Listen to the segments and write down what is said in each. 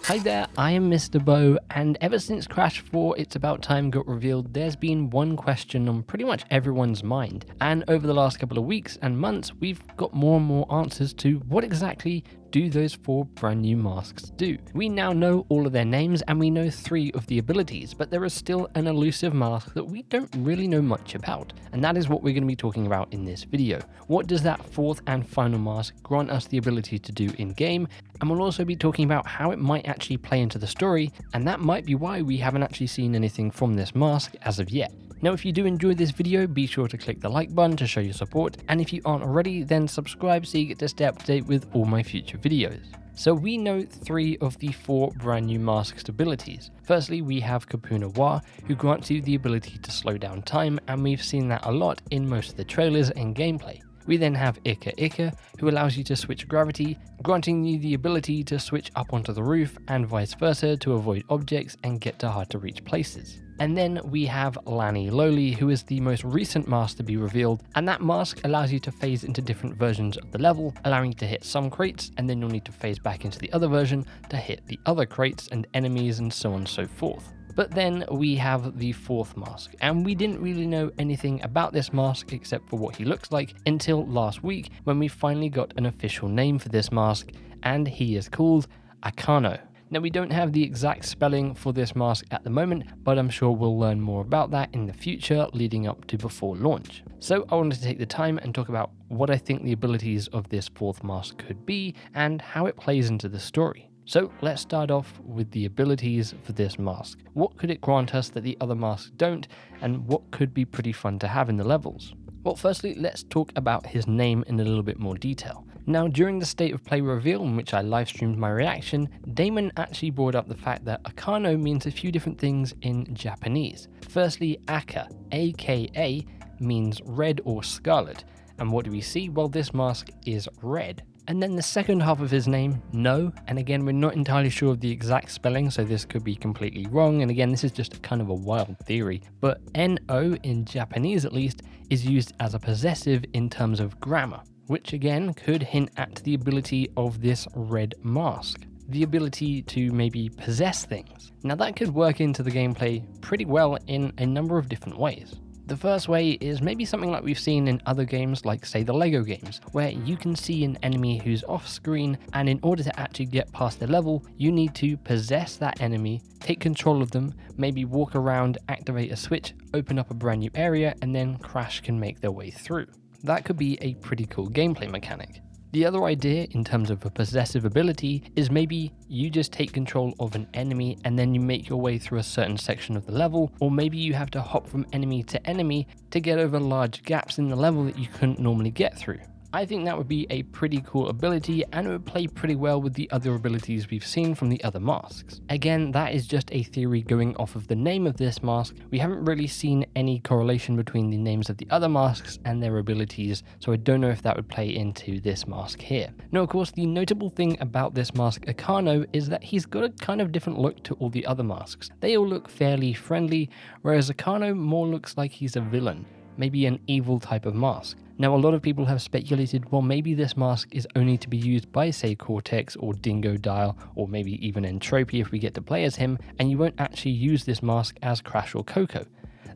Hi there, I am MisterBo, and ever since Crash 4 It's About Time got revealed, there's been one question on pretty much everyone's mind. And over the last couple of weeks and months, we've got more and more answers to what exactly do those 4 brand new masks do. We now know all of their names and we know 3 of the abilities, but there is still an elusive mask that we don't really know much about. And that is what we're going to be talking about in this video. What does that 4th and final mask grant us the ability to do in game? And we'll also be talking about how it might actually play into the story, and that might be why we haven't actually seen anything from this mask as of yet. Now, if you do enjoy this video, be sure to click the like button to show your support, and if you aren't already, then subscribe so you get to stay up to date with all my future videos. So we know 3 of the 4 brand new mask's abilities. Firstly, we have Kupna Wa, who grants you the ability to slow down time, and we've seen that a lot in most of the trailers and gameplay. We then have Ika Ika, who allows you to switch gravity, granting you the ability to switch up onto the roof and vice versa to avoid objects and get to hard to reach places. And then we have Lani Loli, who is the most recent mask to be revealed, and that mask allows you to phase into different versions of the level, allowing you to hit some crates, and then you'll need to phase back into the other version to hit the other crates and enemies and so on and so forth. But then we have the 4th mask, and we didn't really know anything about this mask except for what he looks like until last week when we finally got an official name for this mask, and he is called Akano. Now, we don't have the exact spelling for this mask at the moment, but I'm sure we'll learn more about that in the future leading up to before launch. So I wanted to take the time and talk about what I think the abilities of this 4th mask could be and how it plays into the story. So let's start off with the abilities for this mask. What could it grant us that the other masks don't, and what could be pretty fun to have in the levels? Well, firstly, let's talk about his name in a little bit more detail. Now, during the State of Play reveal in which I live streamed my reaction, Damon actually brought up the fact that Akano means a few different things in Japanese. Firstly, Aka, aka, means red or scarlet. And what do we see? Well, this mask is red. And then the second half of his name, No, and again, we're not entirely sure of the exact spelling, so this could be completely wrong, and again, this is just kind of a wild theory, but No, in Japanese at least, is used as a possessive in terms of grammar, which again could hint at the ability of this red mask. The ability to maybe possess things. Now that could work into the gameplay pretty well in a number of different ways. The first way is maybe something like we've seen in other games like say the Lego games, where you can see an enemy who's off screen, and in order to actually get past the level, you need to possess that enemy, take control of them, maybe walk around, activate a switch, open up a brand new area, and then Crash can make their way through. That could be a pretty cool gameplay mechanic. The other idea in terms of a possessive ability is maybe you just take control of an enemy and then you make your way through a certain section of the level, or maybe you have to hop from enemy to enemy to get over large gaps in the level that you couldn't normally get through. I think that would be a pretty cool ability, and it would play pretty well with the other abilities we've seen from the other masks. Again, that is just a theory going off of the name of this mask. We haven't really seen any correlation between the names of the other masks and their abilities, so I don't know if that would play into this mask here. Now, of course, the notable thing about this mask Akano is that he's got a kind of different look to all the other masks. They all look fairly friendly, whereas Akano more looks like he's a villain, maybe an evil type of mask. Now, a lot of people have speculated, well, maybe this mask is only to be used by, say, Cortex or Dingo Dial, or maybe even Entropy if we get to play as him, and you won't actually use this mask as Crash or Coco.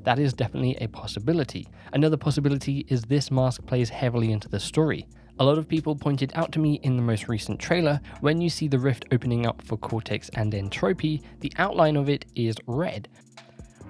That is definitely a possibility. Another possibility is this mask plays heavily into the story. A lot of people pointed out to me in the most recent trailer, when you see the rift opening up for Cortex and Entropy, the outline of it is red,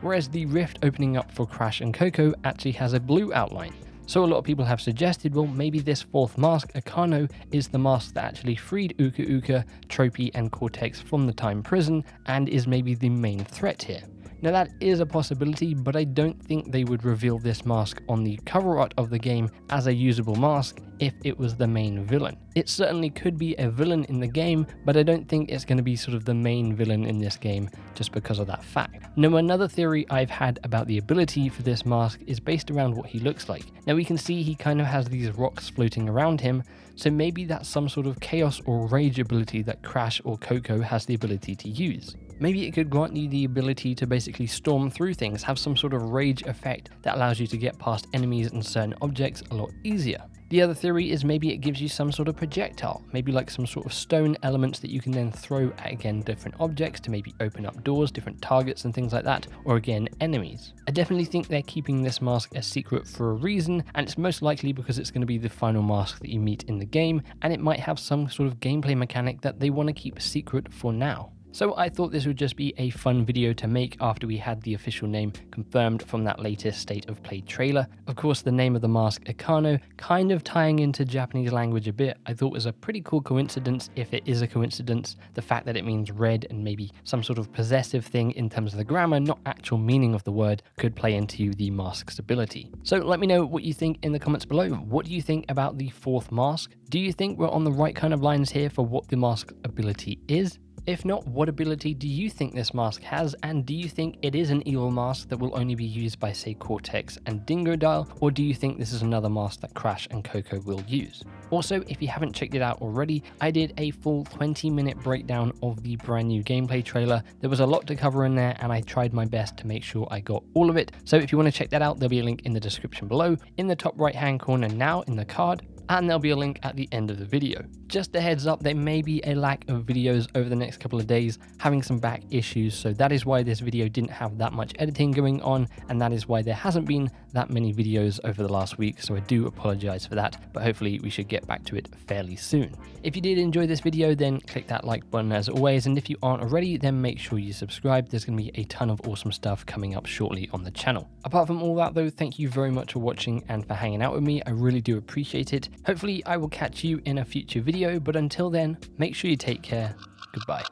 whereas the rift opening up for Crash and Coco actually has a blue outline. So a lot of people have suggested, well, maybe this 4th mask, Akano, is the mask that actually freed Ika Ika, Tropy, and Cortex from the time prison, and is maybe the main threat here. Now that is a possibility, but I don't think they would reveal this mask on the cover art of the game as a usable mask if it was the main villain. It certainly could be a villain in the game, but I don't think it's going to be sort of the main villain in this game just because of that fact. Now, another theory I've had about the ability for this mask is based around what he looks like. Now we can see he kind of has these rocks floating around him, so maybe that's some sort of chaos or rage ability that Crash or Coco has the ability to use. Maybe it could grant you the ability to basically storm through things, have some sort of rage effect that allows you to get past enemies and certain objects a lot easier. The other theory is maybe it gives you some sort of projectile, maybe like some sort of stone elements that you can then throw at, again, different objects to maybe open up doors, different targets and things like that, or again, enemies. I definitely think they're keeping this mask a secret for a reason, and it's most likely because it's going to be the final mask that you meet in the game, and it might have some sort of gameplay mechanic that they want to keep secret for now. So I thought this would just be a fun video to make after we had the official name confirmed from that latest State of Play trailer. Of course, the name of the mask, Akano, kind of tying into Japanese language a bit, I thought was a pretty cool coincidence, if it is a coincidence. The fact that it means red and maybe some sort of possessive thing in terms of the grammar, not actual meaning of the word, could play into the mask's ability. So let me know what you think in the comments below. What do you think about the fourth mask? Do you think we're on the right kind of lines here for what the mask's ability is? If not, what ability do you think this mask has, and do you think it is an evil mask that will only be used by, say, Cortex and Dingodile, or do you think this is another mask that Crash and Coco will use? Also, if you haven't checked it out already, I did a full 20-minute breakdown of the brand new gameplay trailer. There was a lot to cover in there, and I tried my best to make sure I got all of it. So if you want to check that out, there'll be a link in the description below, in the top right-hand corner now in the card, and there'll be a link at the end of the video. Just a heads up, there may be a lack of videos over the next couple of days, having some back issues, so that is why this video didn't have that much editing going on, and that is why there hasn't been that many videos over the last week, so I do apologize for that, but hopefully we should get back to it fairly soon. If you did enjoy this video, then click that like button as always, and if you aren't already, then make sure you subscribe. There's going to be a ton of awesome stuff coming up shortly on the channel. Apart from all that though, thank you very much for watching and for hanging out with me. I really do appreciate it. Hopefully I will catch you in a future video, but until then, make sure you take care. Goodbye.